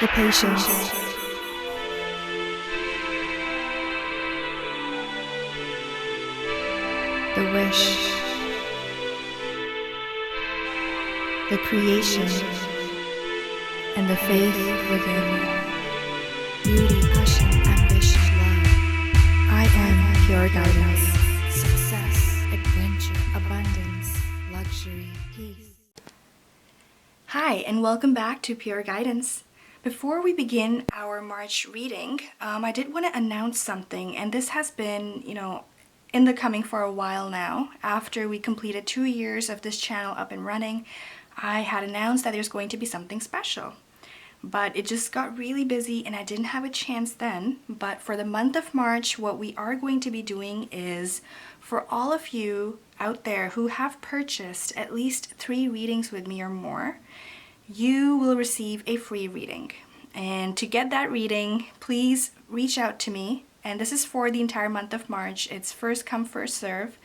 the patience, the wish, the creation, and the faith within. Beauty, passion, ambition, love. I am pure guidance. Success, adventure, abundance, luxury, peace. Hi, and welcome back to Pure Guidance. Before we begin our March reading, I did want to announce something, and this has been, in the coming for a while now. After we completed 2 years of this channel up and running, I had announced that there's going to be something special. But it just got really busy and I didn't have a chance then. But for the month of March, what we are going to be doing is, for all of you out there who have purchased at least 3 readings with me or more, you will receive a free reading. And to get that reading, please reach out to me. And this is for the entire month of March. It's first come, first serve.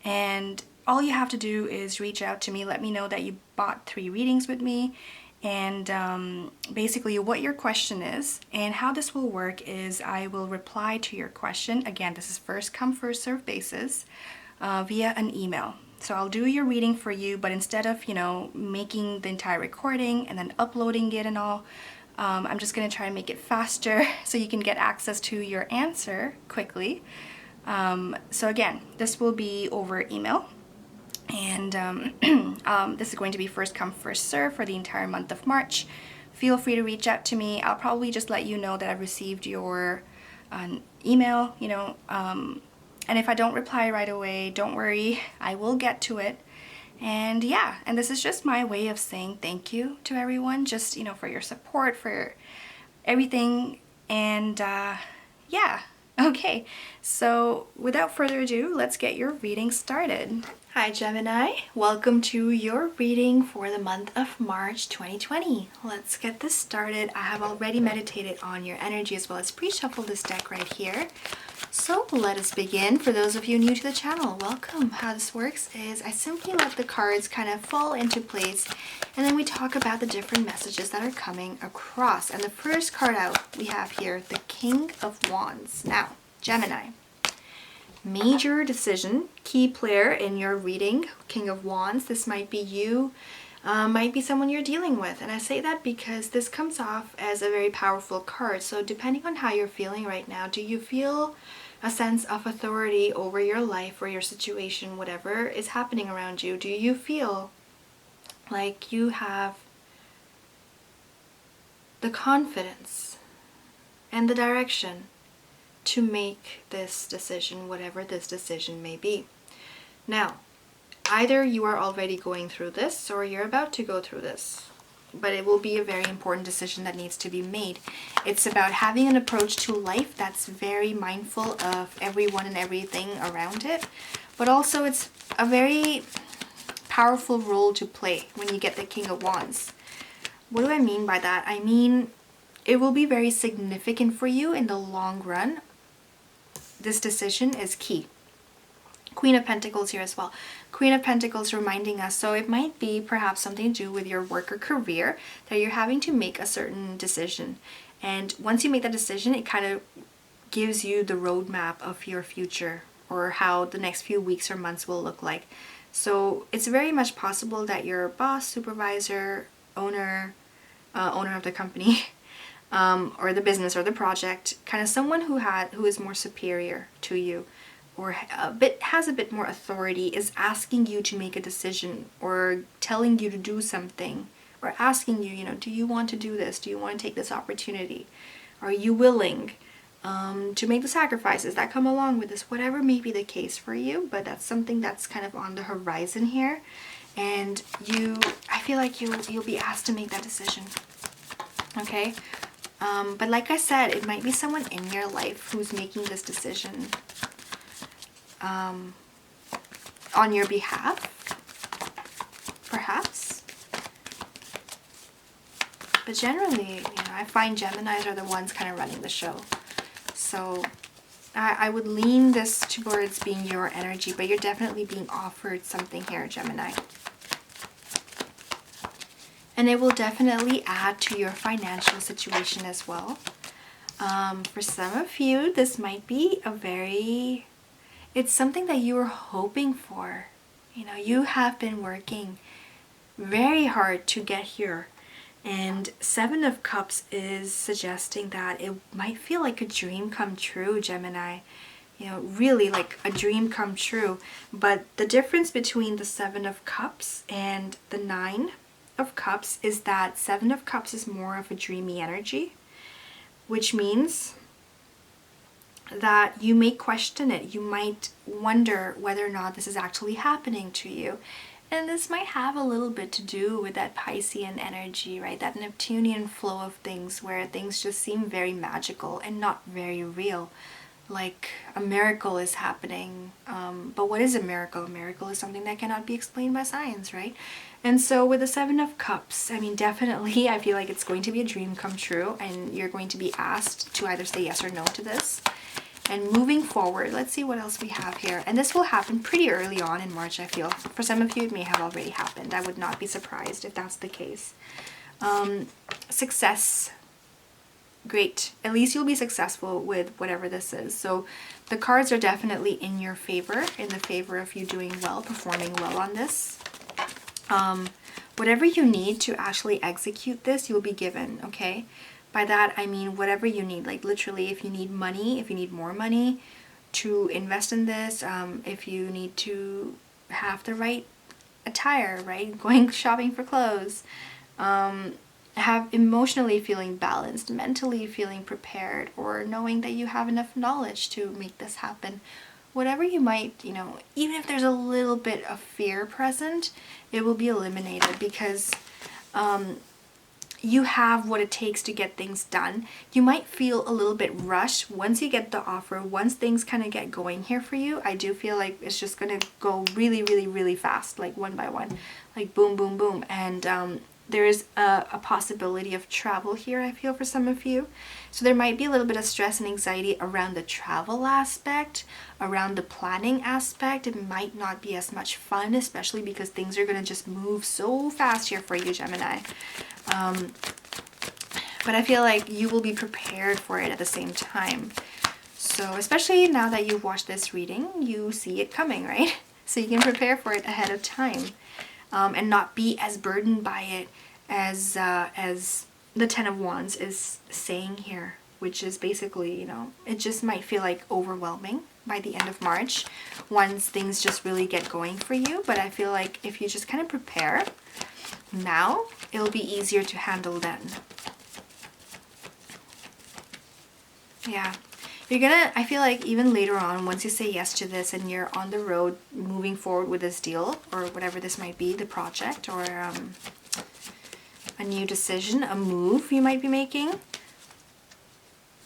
And all you have to do is reach out to me, let me know that you bought 3 readings with me, and basically what your question is. And how this will work is I will reply to your question. Again, this is first come, first serve basis, via an email. So I'll do your reading for you, but instead of, making the entire recording and then uploading it and all, I'm just going to try and make it faster so you can get access to your answer quickly. So again, this will be over email. And this is going to be first come, first serve for the entire month of March. Feel free to reach out to me. I'll probably just let you know that I've received your email, and if I don't reply right away, don't worry, I will get to it. And yeah, and this is just my way of saying thank you to everyone, just, for your support, for everything. And yeah, okay. So without further ado, let's get your reading started. Hi Gemini, welcome to your reading for the month of March 2020. Let's get this started. I have already meditated on your energy as well as pre-shuffled this deck right here. So let us begin. For those of you new to the channel, welcome. How this works is I simply let the cards kind of fall into place, and then we talk about the different messages that are coming across. And the first card out we have here, the King of Wands. Now, Gemini. Major decision, key player in your reading, King of Wands. This might be you, might be someone you're dealing with. And I say that because this comes off as a very powerful card. So depending on how you're feeling right now, do you feel a sense of authority over your life or your situation, whatever is happening around you? Do you feel like you have the confidence and the direction to make this decision, whatever this decision may be? Now, either you are already going through this or you're about to go through this, but it will be a very important decision that needs to be made. It's about having an approach to life that's very mindful of everyone and everything around it, but also it's a very powerful role to play when you get the King of Wands. What do I mean by that? I mean, it will be very significant for you in the long run. This decision is key. Queen of Pentacles here as well. Queen of Pentacles reminding us, so it might be perhaps something to do with your work or career that you're having to make a certain decision. And once you make that decision, it kind of gives you the roadmap of your future or how the next few weeks or months will look like. So it's very much possible that your boss, supervisor, owner of the company, or the business or the project, kind of someone who is more superior to you or has a bit more authority, is asking you to make a decision or telling you to do something, or asking you, do you want to do this? Do you want to take this opportunity? Are you willing to make the sacrifices that come along with this? Whatever may be the case for you, but that's something that's kind of on the horizon here, and I feel like you'll be asked to make that decision. Okay. But like I said, it might be someone in your life who's making this decision on your behalf, perhaps. But generally, I find Geminis are the ones kind of running the show. So I would lean this towards being your energy, but you're definitely being offered something here, Gemini. And it will definitely add to your financial situation as well. For some of you, this might be it's something that you were hoping for. You know, you have been working very hard to get here. And Seven of Cups is suggesting that it might feel like a dream come true, Gemini. You know, really like a dream come true. But the difference between the Seven of Cups and the Nine of Cups is that Seven of Cups is more of a dreamy energy, which means that you may question it. You might wonder whether or not this is actually happening to you. And this might have a little bit to do with that Piscean energy, right? That Neptunian flow of things where things just seem very magical and not very real. Like a miracle is happening. But what is a miracle? A miracle is something that cannot be explained by science, right? And so with the Seven of Cups, I mean, definitely I feel like it's going to be a dream come true, and you're going to be asked to either say yes or no to this. And moving forward, let's see what else we have here. And this will happen pretty early on in March, I feel. For some of you, it may have already happened. I would not be surprised if that's the case. Success. Great. At least you'll be successful with whatever this is. So the cards are definitely in your favor, in the favor of you doing well, performing well on this. Whatever you need to actually execute this, you'll be given, okay? By that, I mean whatever you need, like literally if you need money, if you need more money to invest in this, if you need to have the right attire, right? Going shopping for clothes, have emotionally feeling balanced, mentally feeling prepared, or knowing that you have enough knowledge to make this happen. Whatever you might, you know, even if there's a little bit of fear present, it will be eliminated because you have what it takes to get things done. You might feel a little bit rushed once you get the offer, once things kind of get going here for you. I do feel like it's just going to go really, really, really fast, like one by one, like boom, boom, boom. And there is a possibility of travel here, I feel, for some of you. So there might be a little bit of stress and anxiety around the travel aspect, around the planning aspect. It might not be as much fun, especially because things are going to just move so fast here for you, Gemini. But I feel like you will be prepared for it at the same time. So especially now that you've watched this reading, you see it coming, right? So you can prepare for it ahead of time. And not be as burdened by it as the Ten of Wands is saying here, which is basically, you know, it just might feel like overwhelming by the end of March once things just really get going for you. But I feel like if you just kind of prepare now, it'll be easier to handle then. Yeah. I feel like even later on, once you say yes to this and you're on the road moving forward with this deal or whatever this might be, the project or a new decision, a move you might be making,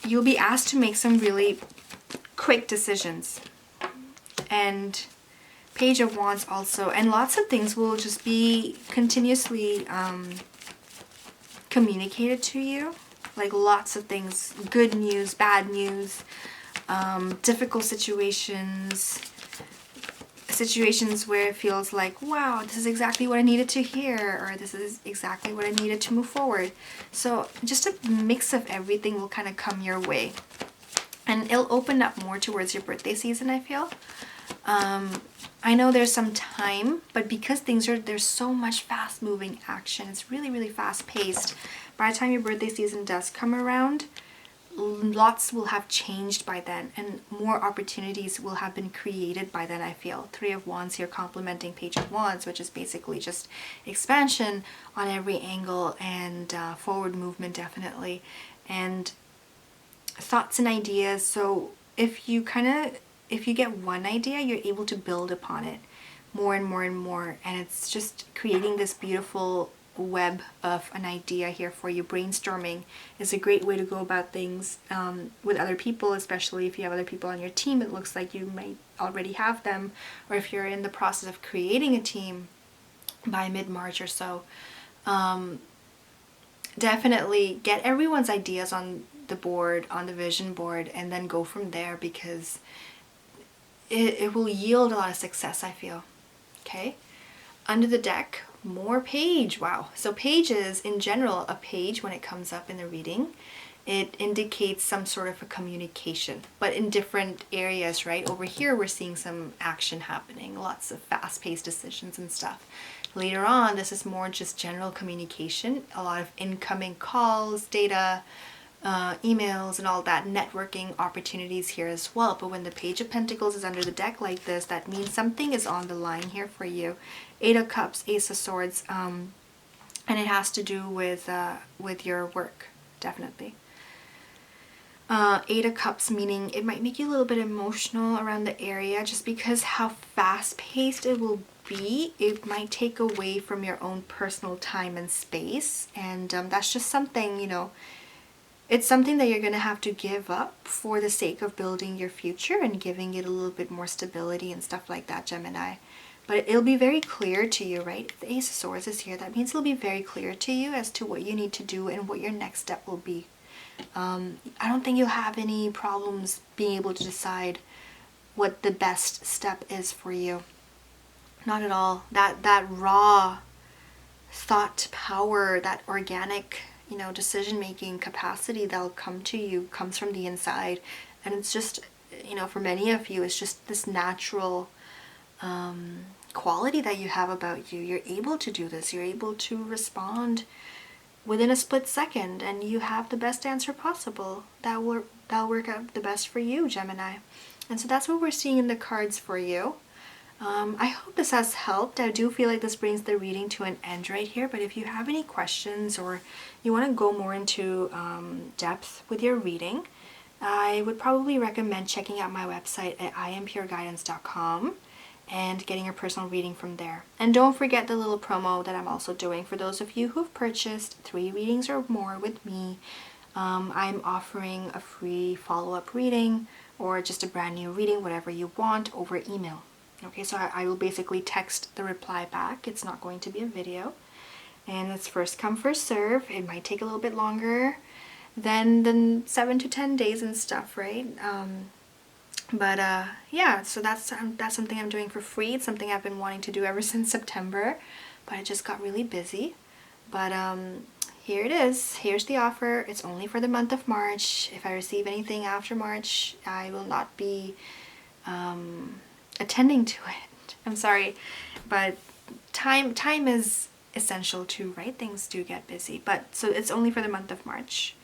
you'll be asked to make some really quick decisions. And Page of Wands also, and lots of things will just be continuously communicated to you. Like lots of things, good news, bad news, difficult situations where it feels like, wow, this is exactly what I needed to hear, or this is exactly what I needed to move forward. So just a mix of everything will kind of come your way. And it'll open up more towards your birthday season, I feel. I know there's some time, but because there's so much fast moving action, it's really, really fast paced. By the time your birthday season does come around, lots will have changed by then and more opportunities will have been created by then, I feel. Three of Wands here complementing Page of Wands, which is basically just expansion on every angle and forward movement definitely. And thoughts and ideas. So if you get one idea, you're able to build upon it more and more and more. And it's just creating this beautiful web of an idea here for you. Brainstorming is a great way to go about things with other people, especially if you have other people on your team. It looks like you might already have them, or if you're in the process of creating a team by mid-March or so. Definitely get everyone's ideas on the board, on the vision board, and then go from there, because it will yield a lot of success, I feel. Okay, under the deck more page. Wow. So pages in general, a page when it comes up in the reading, it indicates some sort of a communication, but in different areas, right? Over here, we're seeing some action happening, lots of fast-paced decisions and stuff. Later on, this is more just general communication, a lot of incoming calls, data, emails and all that, networking opportunities here as well. But when the Page of Pentacles is under the deck like this, that means something is on the line here for you. 8 of Cups, Ace of Swords, and it has to do with your work, definitely. 8 of Cups, meaning it might make you a little bit emotional around the area just because how fast-paced it will be. It might take away from your own personal time and space, and that's just something, you know, it's something that you're going to have to give up for the sake of building your future and giving it a little bit more stability and stuff like that, Gemini. But it'll be very clear to you, right? If the Ace of Swords is here, that means it'll be very clear to you as to what you need to do and what your next step will be. I don't think you'll have any problems being able to decide what the best step is for you. Not at all. That raw thought power, that organic, you know, decision-making capacity that'll come to you comes from the inside. And it's just, you know, for many of you, it's just this natural quality that you have about you. You're able to do this. You're able to respond within a split second, and you have the best answer possible. That'll work out the best for you, Gemini. And so that's what we're seeing in the cards for you. I hope this has helped. I do feel like this brings the reading to an end right here, but if you have any questions or you want to go more into depth with your reading, I would probably recommend checking out my website at IamPureGuidance.com and getting your personal reading from there. And don't forget the little promo that I'm also doing for those of you who've purchased 3 readings or more with me. I'm offering a free follow-up reading or just a brand new reading, whatever you want, over email. Okay, so I will basically text the reply back. It's not going to be a video. And it's first come, first serve. It might take a little bit longer than 7 to 10 days and stuff, right? Yeah, so that's something I'm doing for free. It's something I've been wanting to do ever since September, but I just got really busy. But here it is. Here's the offer. It's only for the month of March. If I receive anything after March, I will not be attending to it. I'm sorry, but time is essential too, right? Things do get busy, but so it's only for the month of March.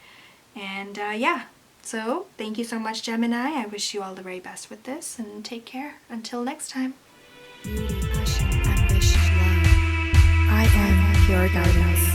And yeah, so thank you so much, Gemini. I wish you all the very best with this, and take care until next time. Beauty, passion, ambition, love. I am pure guidance.